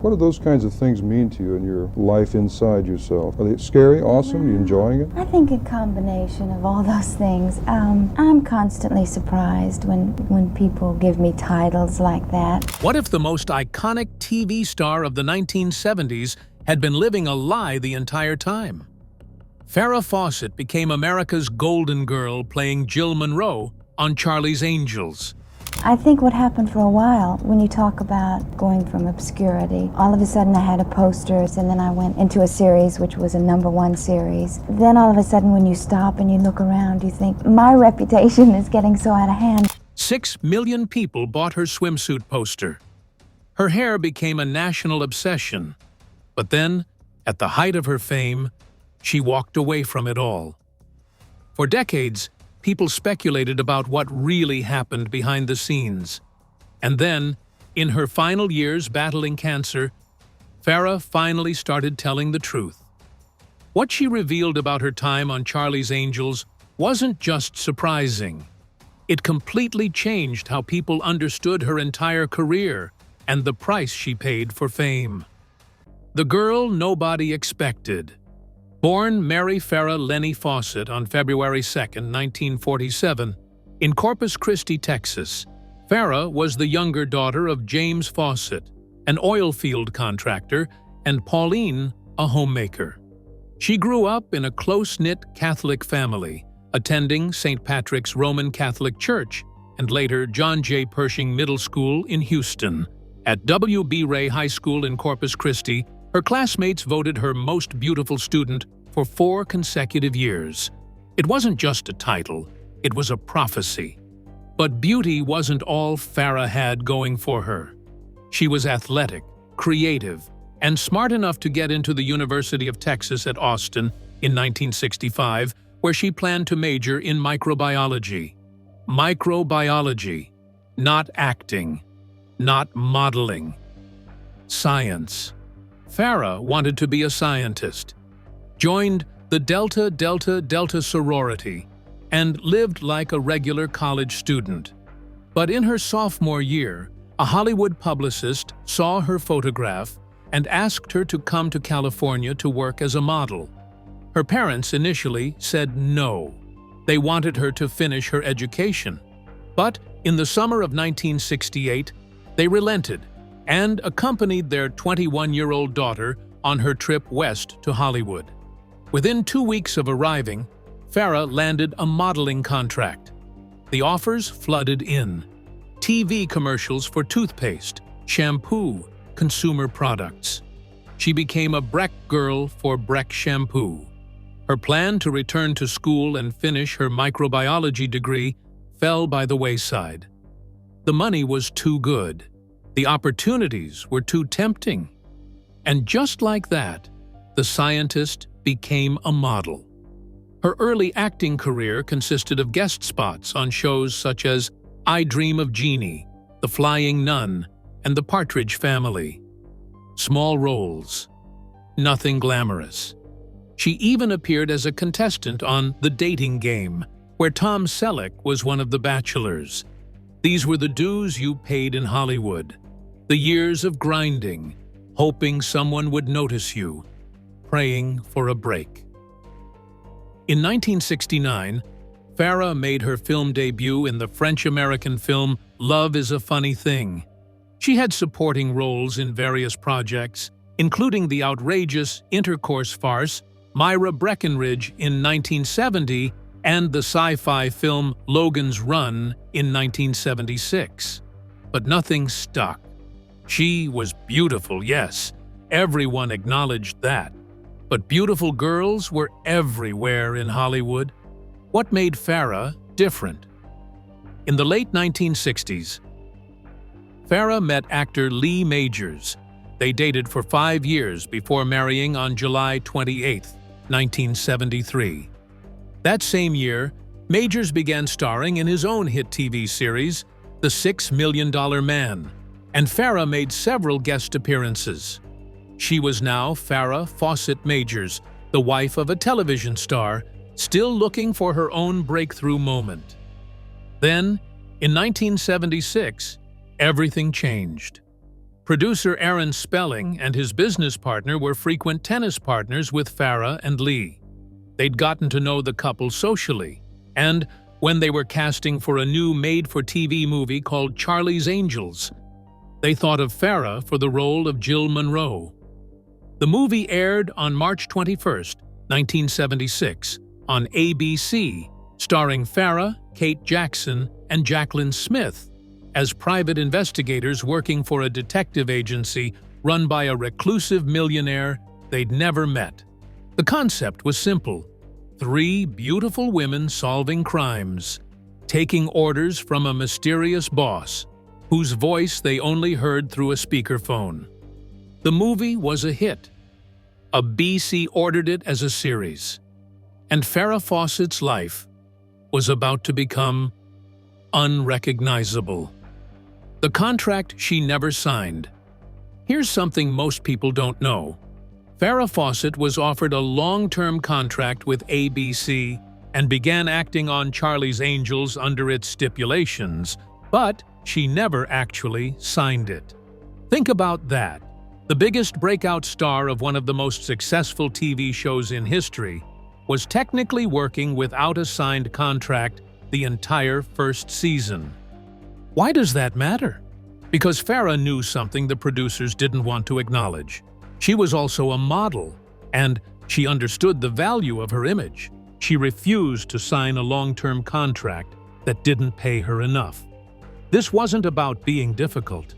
What do those kinds of things mean to you in your life inside yourself? Are they scary, awesome, you enjoying it? I think a combination of all those things. I'm constantly surprised when people give me titles like that. What if the most iconic TV star of the 1970s had been living a lie the entire time? Farrah Fawcett became America's golden girl playing Jill Munroe on Charlie's Angels. I think what happened for a while, when you talk about going from obscurity, all of a sudden I had a posters, and then I went into a series which was a #1 series. Then all of a sudden when you stop and you look around, you think, my reputation is getting so out of hand. 6 million people bought her swimsuit poster. Her hair became a national obsession. But then, at the height of her fame, she walked away from it all. For decades, people speculated about what really happened behind the scenes. And then, in her final years battling cancer, Farrah finally started telling the truth. What she revealed about her time on Charlie's Angels wasn't just surprising. It completely changed how people understood her entire career and the price she paid for fame. The girl nobody expected. Born Mary Farrah Lenny Fawcett on February 2, 1947, in Corpus Christi, Texas, Farrah was the younger daughter of James Fawcett, an oil field contractor, and Pauline, a homemaker. She grew up in a close-knit Catholic family, attending St. Patrick's Roman Catholic Church and later John J. Pershing Middle School in Houston. At W.B. Ray High School in Corpus Christi, her classmates voted her most beautiful student for 4 consecutive years. It wasn't just a title, it was a prophecy. But beauty wasn't all Farrah had going for her. She was athletic, creative, and smart enough to get into the University of Texas at Austin in 1965, where she planned to major in microbiology. Microbiology, not acting, not modeling. Science. Farrah wanted to be a scientist, joined the Delta Delta Delta sorority, and lived like a regular college student. But in her sophomore year, a Hollywood publicist saw her photograph and asked her to come to California to work as a model. Her parents initially said no. They wanted her to finish her education. But in the summer of 1968, they relented and accompanied their 21-year-old daughter on her trip west to Hollywood. Within 2 weeks of arriving, Farrah landed a modeling contract. The offers flooded in. TV commercials for toothpaste, shampoo, consumer products. She became a Breck girl for Breck shampoo. Her plan to return to school and finish her microbiology degree fell by the wayside. The money was too good. The opportunities were too tempting. And just like that, the scientist became a model. Her early acting career consisted of guest spots on shows such as I Dream of Jeannie, The Flying Nun, and The Partridge Family. Small roles. Nothing glamorous. She even appeared as a contestant on The Dating Game, where Tom Selleck was one of the bachelors. These were the dues you paid in Hollywood. The years of grinding, hoping someone would notice you, praying for a break. In 1969, Farrah made her film debut in the French-American film Love is a Funny Thing. She had supporting roles in various projects, including the outrageous intercourse farce Myra Breckinridge in 1970 and the sci-fi film Logan's Run in 1976. But nothing stuck. She was beautiful, yes, everyone acknowledged that. But beautiful girls were everywhere in Hollywood. What made Farrah different? In the late 1960s, Farrah met actor Lee Majors. They dated for 5 years before marrying on July 28, 1973. That same year, Majors began starring in his own hit TV series, The $6 Million Man, and Farrah made several guest appearances. She was now Farrah Fawcett Majors, the wife of a television star, still looking for her own breakthrough moment. Then, in 1976, everything changed. Producer Aaron Spelling and his business partner were frequent tennis partners with Farrah and Lee. They'd gotten to know the couple socially, and when they were casting for a new made-for-TV movie called Charlie's Angels, they thought of Farrah for the role of Jill Munroe. The movie aired on March 21, 1976, on ABC, starring Farrah, Kate Jackson, and Jacqueline Smith as private investigators working for a detective agency run by a reclusive millionaire they'd never met. The concept was simple: 3 beautiful women solving crimes, taking orders from a mysterious boss, whose voice they only heard through a speakerphone. The movie was a hit. ABC ordered it as a series, and Farrah Fawcett's life was about to become unrecognizable. The contract she never signed. Here's something most people don't know. Farrah Fawcett was offered a long-term contract with ABC and began acting on Charlie's Angels under its stipulations, but she never actually signed it. Think about that. The biggest breakout star of one of the most successful TV shows in history was technically working without a signed contract the entire first season. Why does that matter? Because Farrah knew something the producers didn't want to acknowledge. She was also a model, and she understood the value of her image. She refused to sign a long-term contract that didn't pay her enough. This wasn't about being difficult.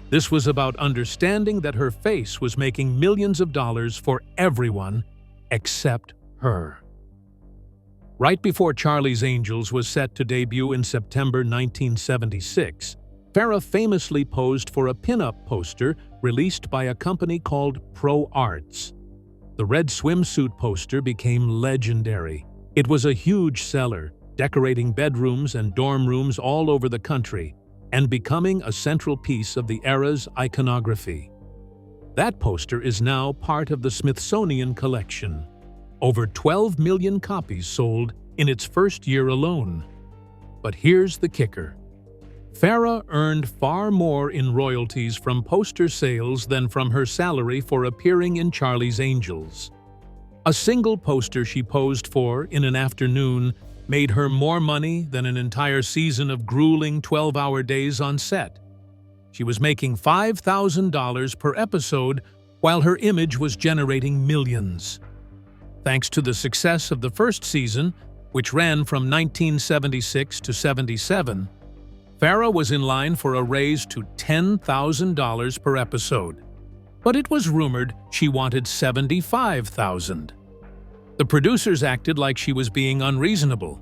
This was about understanding that her face was making millions of dollars for everyone except her. Right before Charlie's Angels was set to debut in September 1976, Farrah famously posed for a pin-up poster released by a company called Pro Arts. The red swimsuit poster became legendary. It was a huge seller, decorating bedrooms and dorm rooms all over the country, and becoming a central piece of the era's iconography. That poster is now part of the Smithsonian collection. Over 12 million copies sold in its first year alone. But here's the kicker. Farrah earned far more in royalties from poster sales than from her salary for appearing in Charlie's Angels. A single poster she posed for in an afternoon made her more money than an entire season of grueling 12-hour days on set. She was making $5,000 per episode while her image was generating millions. Thanks to the success of the first season, which ran from 1976 to 77, Farrah was in line for a raise to $10,000 per episode. But it was rumored she wanted $75,000. The producers acted like she was being unreasonable.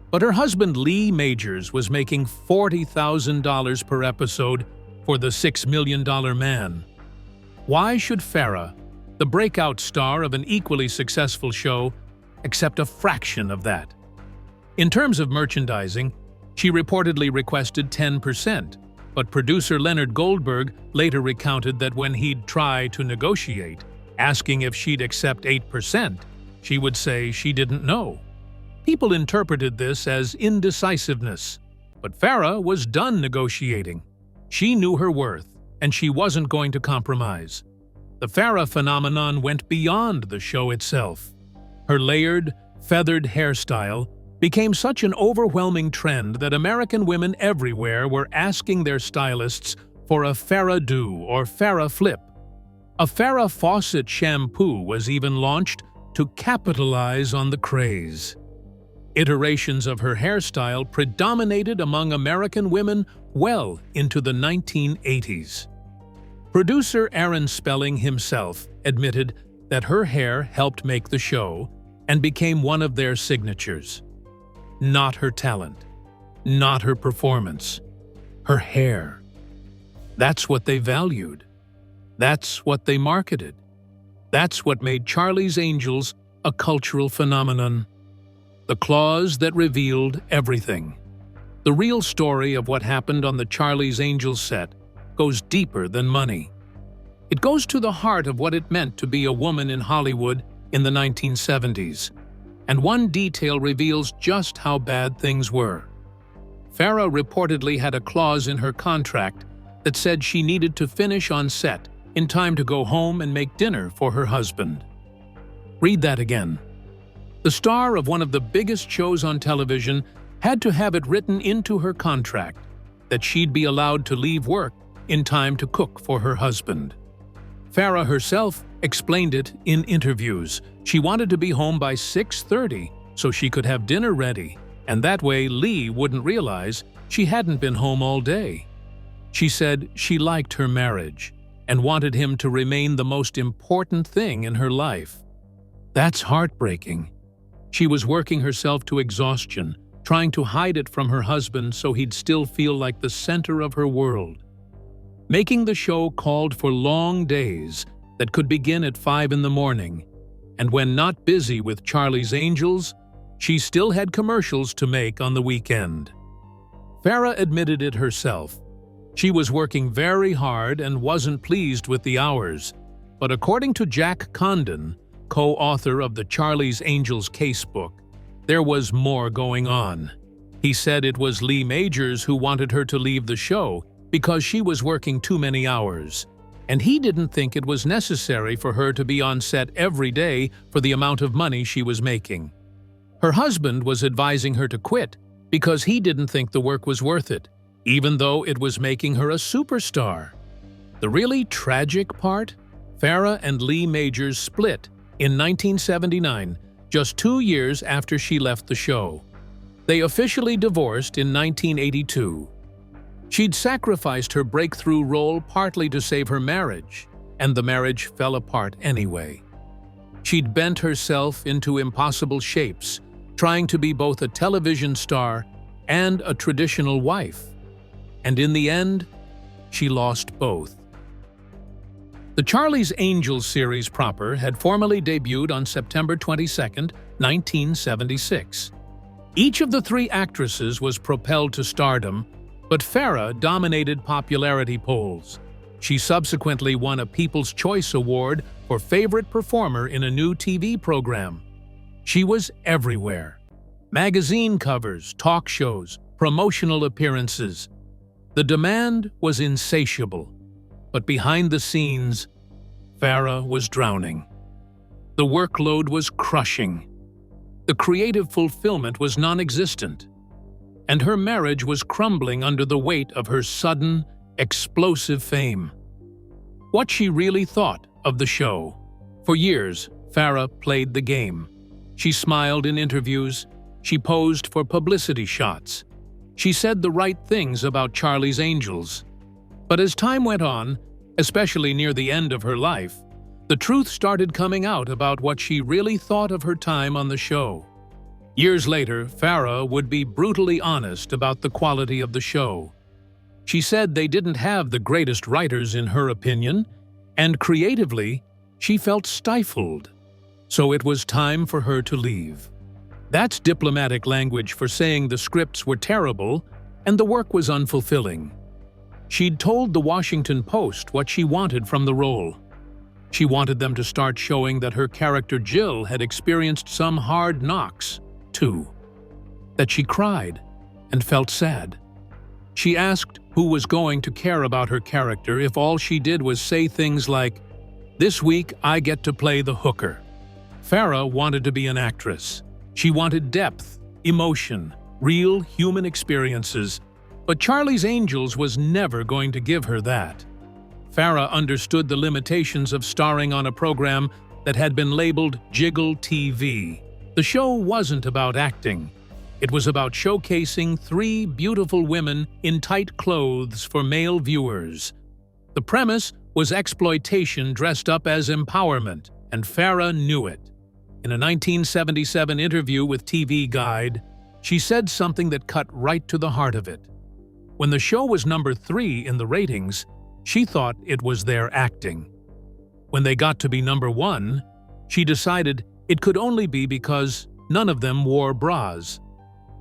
But her husband Lee Majors was making $40,000 per episode for the $6 Million Man. Why should Farrah, the breakout star of an equally successful show, accept a fraction of that? In terms of merchandising, she reportedly requested 10%, but producer Leonard Goldberg later recounted that when he'd try to negotiate, asking if she'd accept 8%, she would say she didn't know. People interpreted this as indecisiveness, but Farrah was done negotiating. She knew her worth, and she wasn't going to compromise. The Farrah phenomenon went beyond the show itself. Her layered, feathered hairstyle became such an overwhelming trend that American women everywhere were asking their stylists for a Farrah do or Farrah flip. A Farrah Fawcett shampoo was even launched to capitalize on the craze. Iterations of her hairstyle predominated among American women well into the 1980s. Producer Aaron Spelling himself admitted that her hair helped make the show and became one of their signatures. Not her talent, not her performance, her hair. That's what they valued. That's what they marketed. That's what made Charlie's Angels a cultural phenomenon. The clause that revealed everything. The real story of what happened on the Charlie's Angels set goes deeper than money. It goes to the heart of what it meant to be a woman in Hollywood in the 1970s. And one detail reveals just how bad things were. Farrah reportedly had a clause in her contract that said she needed to finish on set in time to go home and make dinner for her husband. Read that again. The star of one of the biggest shows on television had to have it written into her contract that she'd be allowed to leave work in time to cook for her husband. Farrah herself explained it in interviews. She wanted to be home by 6:30 so she could have dinner ready, and that way Lee wouldn't realize she hadn't been home all day. She said she liked her marriage and wanted him to remain the most important thing in her life. That's heartbreaking. She was working herself to exhaustion, trying to hide it from her husband so he'd still feel like the center of her world. Making the show called for long days that could begin at 5 in the morning, and when not busy with Charlie's Angels, she still had commercials to make on the weekend. Farrah admitted it herself. She was working very hard and wasn't pleased with the hours, but according to Jack Condon, co-author of the Charlie's Angels casebook, there was more going on. He said it was Lee Majors who wanted her to leave the show because she was working too many hours, and he didn't think it was necessary for her to be on set every day for the amount of money she was making. Her husband was advising her to quit because he didn't think the work was worth it, even though it was making her a superstar. The really tragic part? Farrah and Lee Majors split in 1979, just 2 years after she left the show. They officially divorced in 1982. She'd sacrificed her breakthrough role partly to save her marriage, and the marriage fell apart anyway. She'd bent herself into impossible shapes, trying to be both a television star and a traditional wife. And in the end, she lost both. The Charlie's Angels series proper had formally debuted on September 22, 1976. Each of the 3 actresses was propelled to stardom, but Farrah dominated popularity polls. She subsequently won a People's Choice Award for Favorite Performer in a new TV program. She was everywhere. Magazine covers, talk shows, promotional appearances. The demand was insatiable, but behind the scenes, Farrah was drowning. The workload was crushing. The creative fulfillment was non-existent, and her marriage was crumbling under the weight of her sudden, explosive fame. What she really thought of the show. For years, Farrah played the game. She smiled in interviews. She posed for publicity shots. She said the right things about Charlie's Angels. But as time went on, especially near the end of her life, the truth started coming out about what she really thought of her time on the show. Years later, Farrah would be brutally honest about the quality of the show. She said they didn't have the greatest writers in her opinion, and creatively, she felt stifled. So it was time for her to leave. That's diplomatic language for saying the scripts were terrible and the work was unfulfilling. She'd told the Washington Post what she wanted from the role. She wanted them to start showing that her character Jill had experienced some hard knocks, too. That she cried and felt sad. She asked who was going to care about her character if all she did was say things like, "This week I get to play the hooker." Farrah wanted to be an actress. She wanted depth, emotion, real human experiences, but Charlie's Angels was never going to give her that. Farrah understood the limitations of starring on a program that had been labeled Jiggle TV. The show wasn't about acting. It was about showcasing 3 beautiful women in tight clothes for male viewers. The premise was exploitation dressed up as empowerment, and Farrah knew it. In a 1977 interview with TV Guide, she said something that cut right to the heart of it. When the show was number 3 in the ratings, she thought it was their acting. When they got to be number 1, she decided it could only be because none of them wore bras.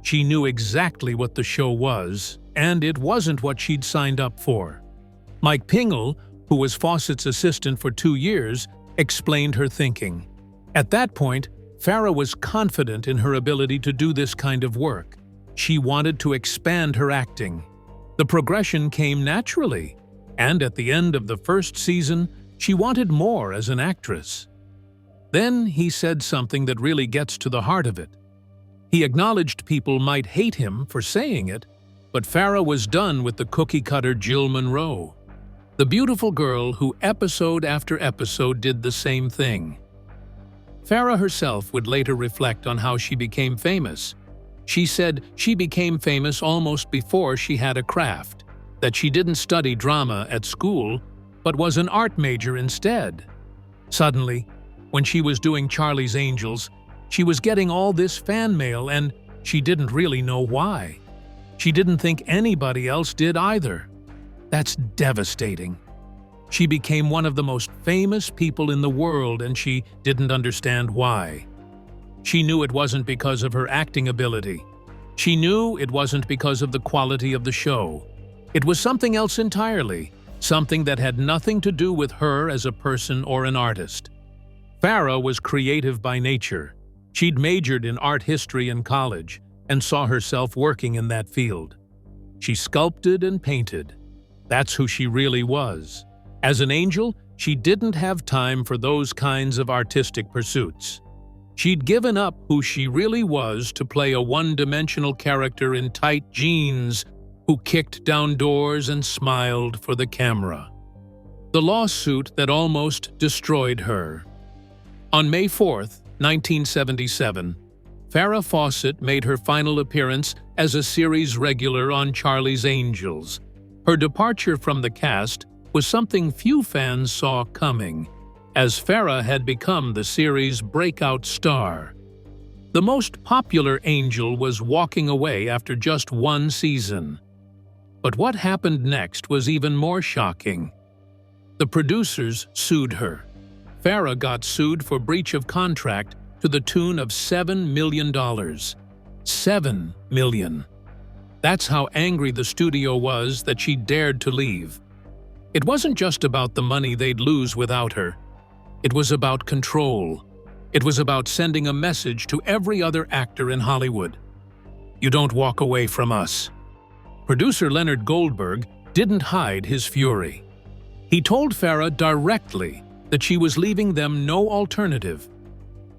She knew exactly what the show was, and it wasn't what she'd signed up for. Mike Pingle, who was Fawcett's assistant for 2 years, explained her thinking. At that point, Farrah was confident in her ability to do this kind of work. She wanted to expand her acting. The progression came naturally. And at the end of the first season, she wanted more as an actress. Then he said something that really gets to the heart of it. He acknowledged people might hate him for saying it, but Farrah was done with the cookie-cutter Jill Munroe, the beautiful girl who episode after episode did the same thing. Farrah herself would later reflect on how she became famous. She said she became famous almost before she had a craft, that she didn't study drama at school, but was an art major instead. Suddenly, when she was doing Charlie's Angels, she was getting all this fan mail and she didn't really know why. She didn't think anybody else did either. That's devastating. She became one of the most famous people in the world and she didn't understand why. She knew it wasn't because of her acting ability. She knew it wasn't because of the quality of the show. It was something else entirely, something that had nothing to do with her as a person or an artist. Farrah was creative by nature. She'd majored in art history in college and saw herself working in that field. She sculpted and painted. That's who she really was. As an angel, she didn't have time for those kinds of artistic pursuits. She'd given up who she really was to play a one-dimensional character in tight jeans who kicked down doors and smiled for the camera. The lawsuit that almost destroyed her. On May 4th, 1977, Farrah Fawcett made her final appearance as a series regular on Charlie's Angels. Her departure from the cast was something few fans saw coming, as Farrah had become the series' breakout star. The most popular angel was walking away after just one season. But what happened next was even more shocking. The producers sued her. Farrah got sued for breach of contract to the tune of $7 million. $7 million. That's how angry the studio was that she dared to leave. It wasn't just about the money they'd lose without her. It was about control. It was about sending a message to every other actor in Hollywood. You don't walk away from us. Producer Leonard Goldberg didn't hide his fury. He told Farrah directly that she was leaving them no alternative.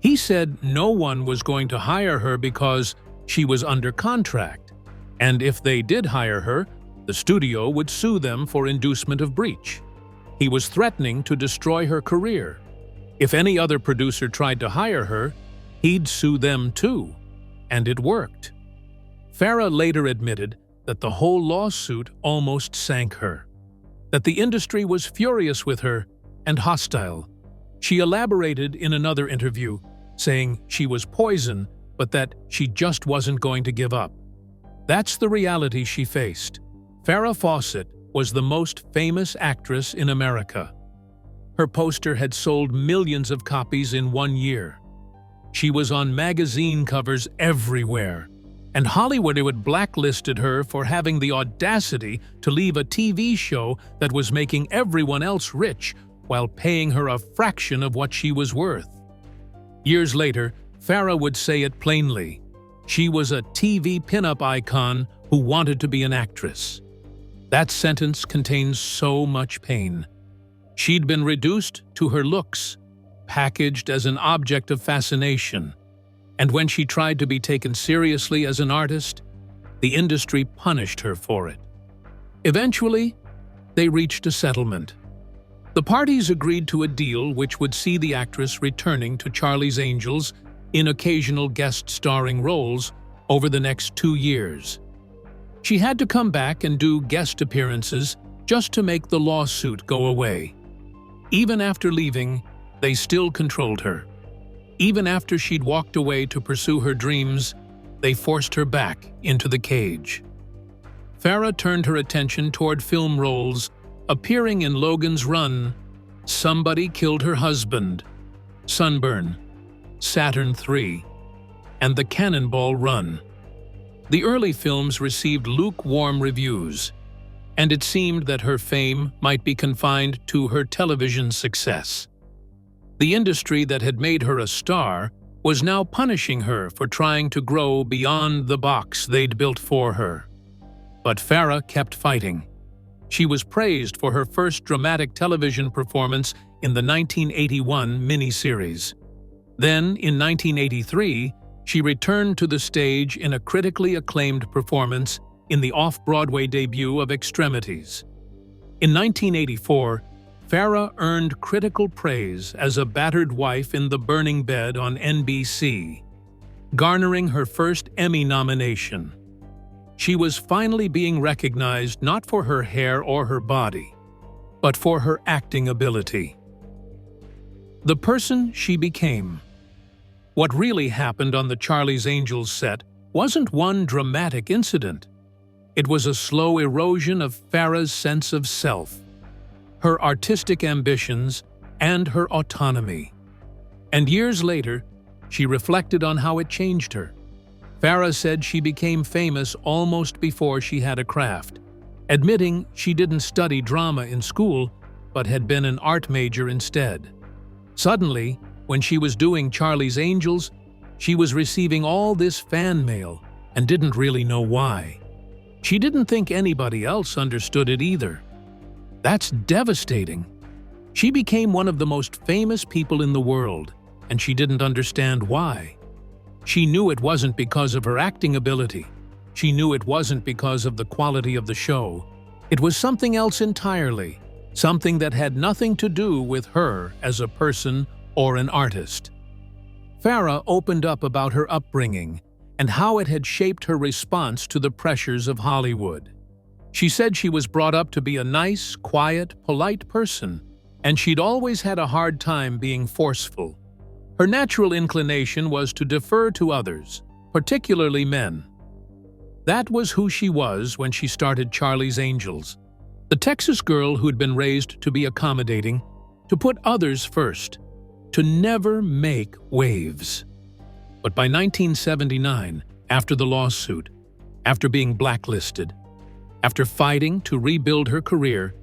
He said no one was going to hire her because she was under contract, and if they did hire her, the studio would sue them for inducement of breach. He was threatening to destroy her career. If any other producer tried to hire her, he'd sue them too. And it worked. Farrah later admitted that the whole lawsuit almost sank her, that the industry was furious with her and hostile. She elaborated in another interview, saying she was poison, but that she just wasn't going to give up. That's the reality she faced. Farrah Fawcett was the most famous actress in America. Her poster had sold millions of copies in 1 year. She was on magazine covers everywhere, and Hollywood had blacklisted her for having the audacity to leave a TV show that was making everyone else rich while paying her a fraction of what she was worth. Years later, Farrah would say it plainly. She was a TV pinup icon who wanted to be an actress. That sentence contains so much pain. She'd been reduced to her looks, packaged as an object of fascination, and when she tried to be taken seriously as an artist, the industry punished her for it. Eventually, they reached a settlement. The parties agreed to a deal which would see the actress returning to Charlie's Angels in occasional guest starring roles over the next 2 years. She had to come back and do guest appearances just to make the lawsuit go away. Even after leaving, they still controlled her. Even after she'd walked away to pursue her dreams, they forced her back into the cage. Farrah turned her attention toward film roles, appearing in Logan's Run, Somebody Killed Her Husband, Sunburn, Saturn III, and The Cannonball Run. The early films received lukewarm reviews, and it seemed that her fame might be confined to her television success. The industry that had made her a star was now punishing her for trying to grow beyond the box they'd built for her. But Farrah kept fighting. She was praised for her first dramatic television performance in the 1981 miniseries. Then, in 1983, she returned to the stage in a critically acclaimed performance in the off-Broadway debut of Extremities. In 1984, Farrah earned critical praise as a battered wife in The Burning Bed on NBC, garnering her first Emmy nomination. She was finally being recognized not for her hair or her body, but for her acting ability. The person she became. What really happened on the Charlie's Angels set wasn't one dramatic incident. It was a slow erosion of Farrah's sense of self, her artistic ambitions, and her autonomy. And years later, she reflected on how it changed her. Farrah said she became famous almost before she had a craft, admitting she didn't study drama in school but had been an art major instead. Suddenly, when she was doing Charlie's Angels, she was receiving all this fan mail and didn't really know why. She didn't think anybody else understood it either. That's devastating. She became one of the most famous people in the world, and she didn't understand why. She knew it wasn't because of her acting ability. She knew it wasn't because of the quality of the show. It was something else entirely, something that had nothing to do with her as a person or an artist. Farrah opened up about her upbringing and how it had shaped her response to the pressures of Hollywood. She said she was brought up to be a nice, quiet, polite person, and she'd always had a hard time being forceful. Her natural inclination was to defer to others, particularly men. That was who she was when she started Charlie's Angels, the Texas girl who'd been raised to be accommodating, to put others first, to never make waves. But by 1979, after the lawsuit, after being blacklisted, after fighting to rebuild her career,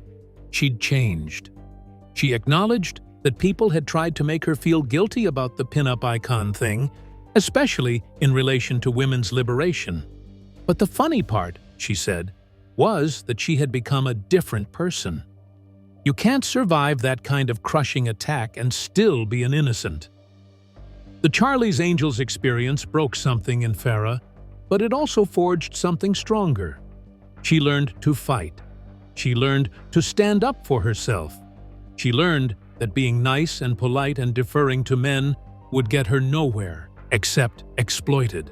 she'd changed. She acknowledged that people had tried to make her feel guilty about the pinup icon thing, especially in relation to women's liberation. But the funny part, she said, was that she had become a different person. You can't survive that kind of crushing attack and still be an innocent. The Charlie's Angels experience broke something in Farrah, but it also forged something stronger. She learned to fight. She learned to stand up for herself. She learned that being nice and polite and deferring to men would get her nowhere except exploited.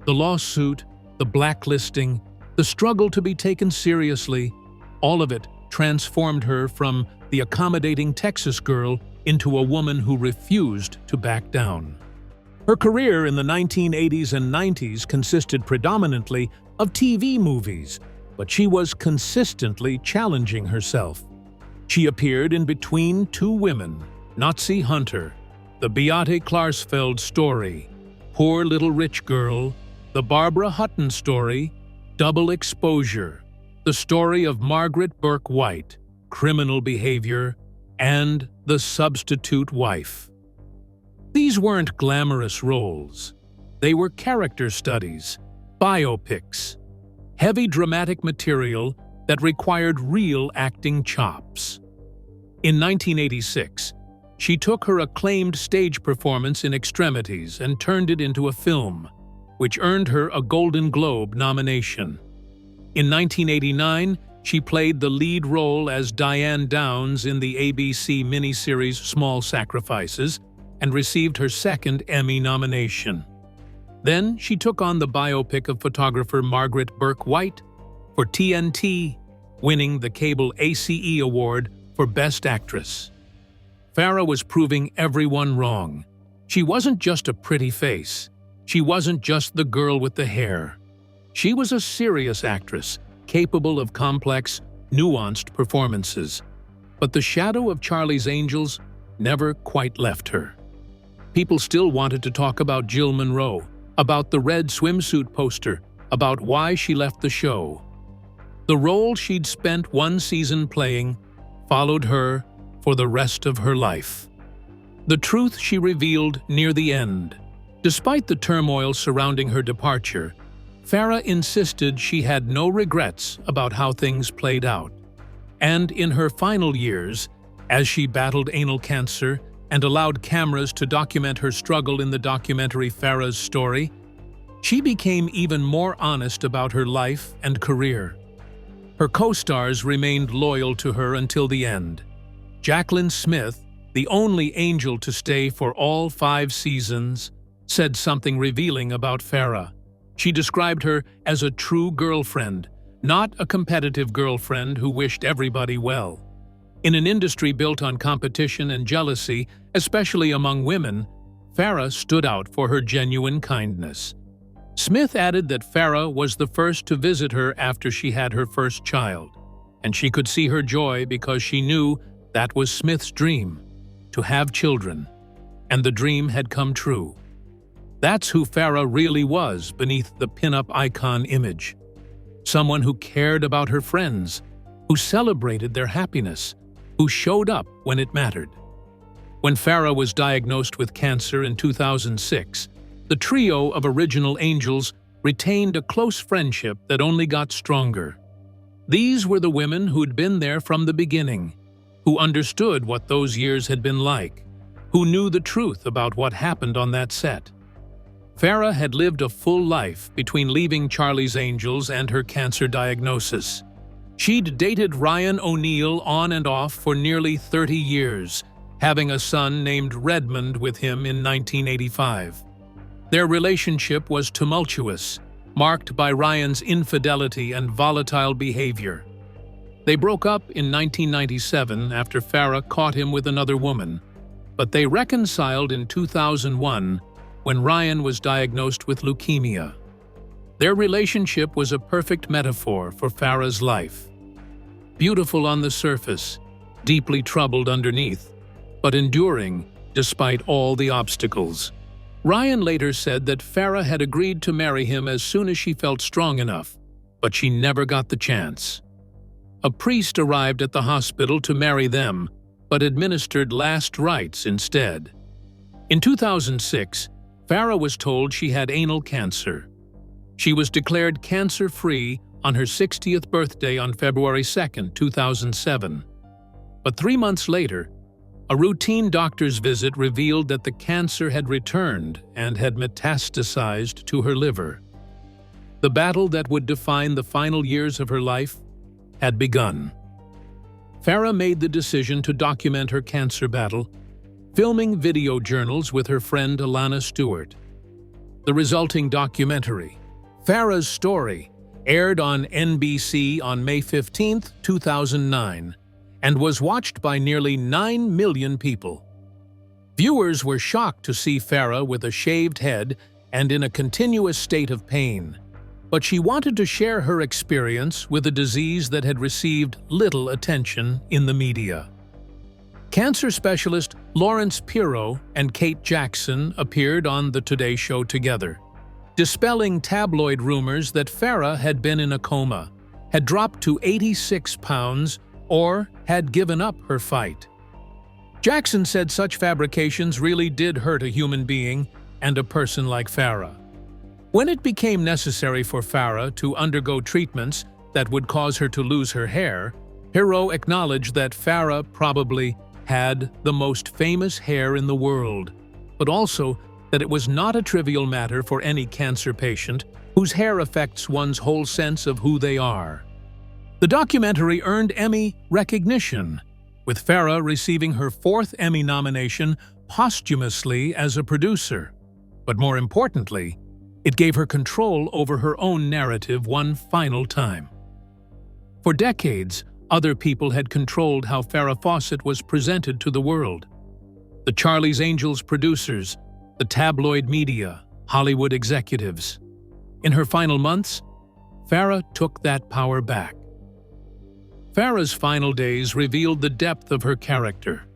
The lawsuit, the blacklisting, the struggle to be taken seriously, all of it transformed her from the accommodating Texas girl into a woman who refused to back down. Her career in the 1980s and 90s consisted predominantly of TV movies, but she was consistently challenging herself. She appeared in Between Two Women, Nazi Hunter, The Beate Klarsfeld Story, Poor Little Rich Girl, The Barbara Hutton Story, Double Exposure, The Story of Margaret Burke White, Criminal Behavior, and The Substitute Wife. These weren't glamorous roles. They were character studies, biopics, heavy dramatic material that required real acting chops. In 1986, she took her acclaimed stage performance in Extremities and turned it into a film, which earned her a Golden Globe nomination. In 1989, she played the lead role as Diane Downs in the ABC miniseries Small Sacrifices and received her second Emmy nomination. Then she took on the biopic of photographer Margaret Burke White for TNT, winning the Cable ACE Award for Best Actress. Farrah was proving everyone wrong. She wasn't just a pretty face. She wasn't just the girl with the hair. She was a serious actress, capable of complex, nuanced performances. But the shadow of Charlie's Angels never quite left her. People still wanted to talk about Jill Munroe, about the red swimsuit poster, about why she left the show. The role she'd spent one season playing followed her for the rest of her life. The truth she revealed near the end. Despite the turmoil surrounding her departure, Farrah insisted she had no regrets about how things played out. And in her final years, as she battled anal cancer and allowed cameras to document her struggle in the documentary Farrah's Story, she became even more honest about her life and career. Her co-stars remained loyal to her until the end. Jaclyn Smith, the only angel to stay for all 5 seasons, said something revealing about Farrah. She described her as a true girlfriend, not a competitive girlfriend who wished everybody well. In an industry built on competition and jealousy, especially among women, Farrah stood out for her genuine kindness. Smith added that Farrah was the first to visit her after she had her first child, and she could see her joy because she knew that was Smith's dream, to have children, and the dream had come true. That's who Farrah really was beneath the pin-up icon image. Someone who cared about her friends, who celebrated their happiness, who showed up when it mattered. When Farrah was diagnosed with cancer in 2006, the trio of original angels retained a close friendship that only got stronger. These were the women who'd been there from the beginning, who understood what those years had been like, who knew the truth about what happened on that set. Farrah had lived a full life between leaving Charlie's Angels and her cancer diagnosis. She'd dated Ryan O'Neal on and off for nearly 30 years, having a son named Redmond with him in 1985. Their relationship was tumultuous, marked by Ryan's infidelity and volatile behavior. They broke up in 1997 after Farrah caught him with another woman, but they reconciled in 2001 when Ryan was diagnosed with leukemia. Their relationship was a perfect metaphor for Farrah's life. Beautiful on the surface, deeply troubled underneath, but enduring despite all the obstacles. Ryan later said that Farrah had agreed to marry him as soon as she felt strong enough, but she never got the chance. A priest arrived at the hospital to marry them, but administered last rites instead. In 2006, Farrah was told she had anal cancer. She was declared cancer-free on her 60th birthday on February 2, 2007. But 3 months later, a routine doctor's visit revealed that the cancer had returned and had metastasized to her liver. The battle that would define the final years of her life had begun. Farrah made the decision to document her cancer battle, filming video journals with her friend Alana Stewart. The resulting documentary, Farrah's Story, aired on NBC on May 15, 2009, and was watched by nearly 9 million people. Viewers were shocked to see Farrah with a shaved head and in a continuous state of pain, but she wanted to share her experience with a disease that had received little attention in the media. Cancer specialist Lawrence Pirro and Kate Jackson appeared on The Today Show together, dispelling tabloid rumors that Farrah had been in a coma, had dropped to 86 pounds, or had given up her fight. Jackson said such fabrications really did hurt a human being and a person like Farrah. When it became necessary for Farrah to undergo treatments that would cause her to lose her hair, Pirro acknowledged that Farrah probably had the most famous hair in the world, but also that it was not a trivial matter for any cancer patient whose hair affects one's whole sense of who they are. The documentary earned Emmy recognition, with Farrah receiving her 4th Emmy nomination posthumously as a producer. But more importantly, it gave her control over her own narrative one final time. For decades, other people had controlled how Farrah Fawcett was presented to the world. The Charlie's Angels producers, the tabloid media, Hollywood executives. In her final months, Farrah took that power back. Farrah's final days revealed the depth of her character.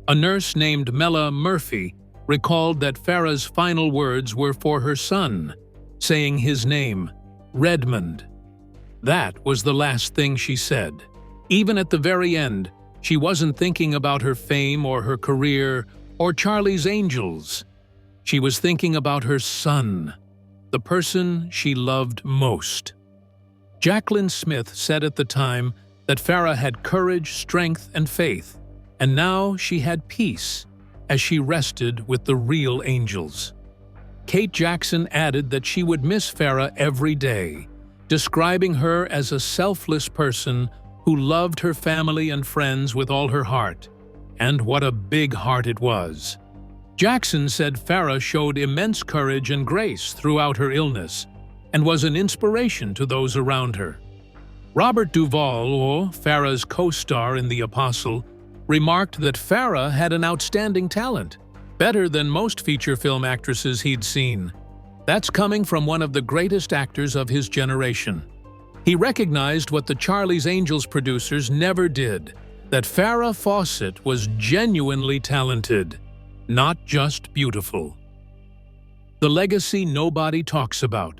A nurse named Mela Murphy recalled that Farrah's final words were for her son, saying his name, Redmond. That was the last thing she said. Even at the very end, she wasn't thinking about her fame or her career or Charlie's Angels. She was thinking about her son, the person she loved most. Jaclyn Smith said at the time that Farrah had courage, strength, and faith, and now she had peace as she rested with the real angels. Kate Jackson added that she would miss Farrah every day, describing her as a selfless person who loved her family and friends with all her heart. And what a big heart it was. Jackson said Farrah showed immense courage and grace throughout her illness and was an inspiration to those around her. Robert Duvall, or Farrah's co-star in The Apostle, remarked that Farrah had an outstanding talent, better than most feature film actresses he'd seen. That's coming from one of the greatest actors of his generation. He recognized what the Charlie's Angels producers never did, that Farrah Fawcett was genuinely talented, not just beautiful. The legacy nobody talks about.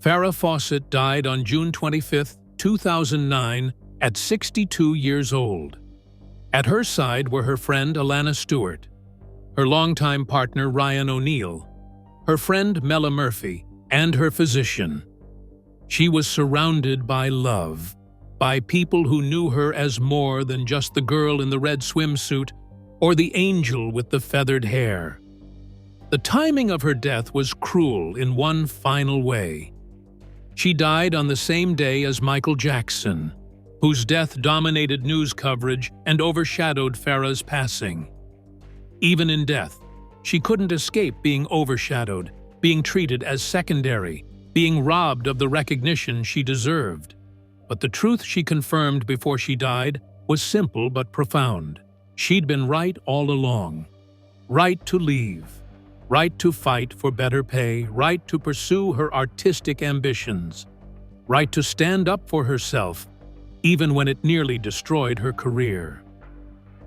Farrah Fawcett died on June 25, 2009, at 62 years old. At her side were her friend Alana Stewart, her longtime partner Ryan O'Neal, her friend Mela Murphy, and her physician. She was surrounded by love, by people who knew her as more than just the girl in the red swimsuit or the angel with the feathered hair. The timing of her death was cruel in one final way. She died on the same day as Michael Jackson, whose death dominated news coverage and overshadowed Farrah's passing. Even in death, she couldn't escape being overshadowed, being treated as secondary, being robbed of the recognition she deserved. But the truth she confirmed before she died was simple but profound. She'd been right all along. Right to leave. Right to fight for better pay. Right to pursue her artistic ambitions. Right to stand up for herself, even when it nearly destroyed her career.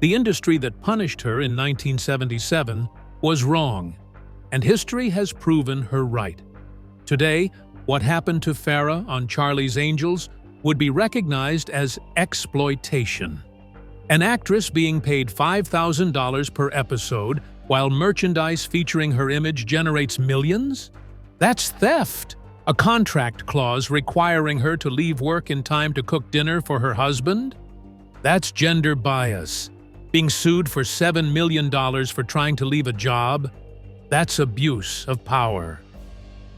The industry that punished her in 1977 was wrong, and history has proven her right. Today, what happened to Farrah on Charlie's Angels would be recognized as exploitation. An actress being paid $5,000 per episode while merchandise featuring her image generates millions? That's theft! A contract clause requiring her to leave work in time to cook dinner for her husband? That's gender bias. Being sued for $7 million for trying to leave a job? That's abuse of power.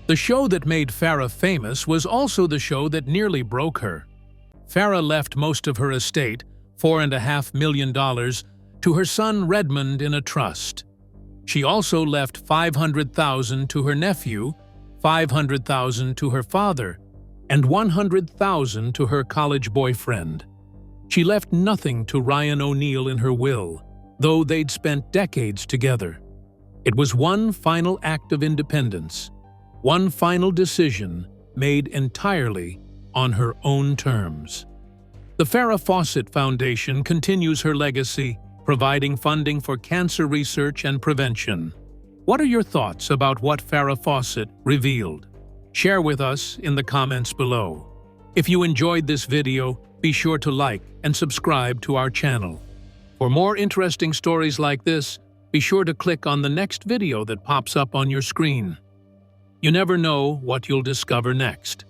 The show that made Farrah famous was also the show that nearly broke her. Farrah left most of her estate, $4.5 million, to her son Redmond in a trust. She also left $500,000 to her nephew, $500,000 to her father, and $100,000 to her college boyfriend. She left nothing to Ryan O'Neal in her will, though they'd spent decades together. It was one final act of independence, one final decision made entirely on her own terms. The Farrah Fawcett Foundation continues her legacy, providing funding for cancer research and prevention. What are your thoughts about what Farrah Fawcett revealed? Share with us in the comments below. If you enjoyed this video, be sure to like and subscribe to our channel. For more interesting stories like this, be sure to click on the next video that pops up on your screen. You never know what you'll discover next.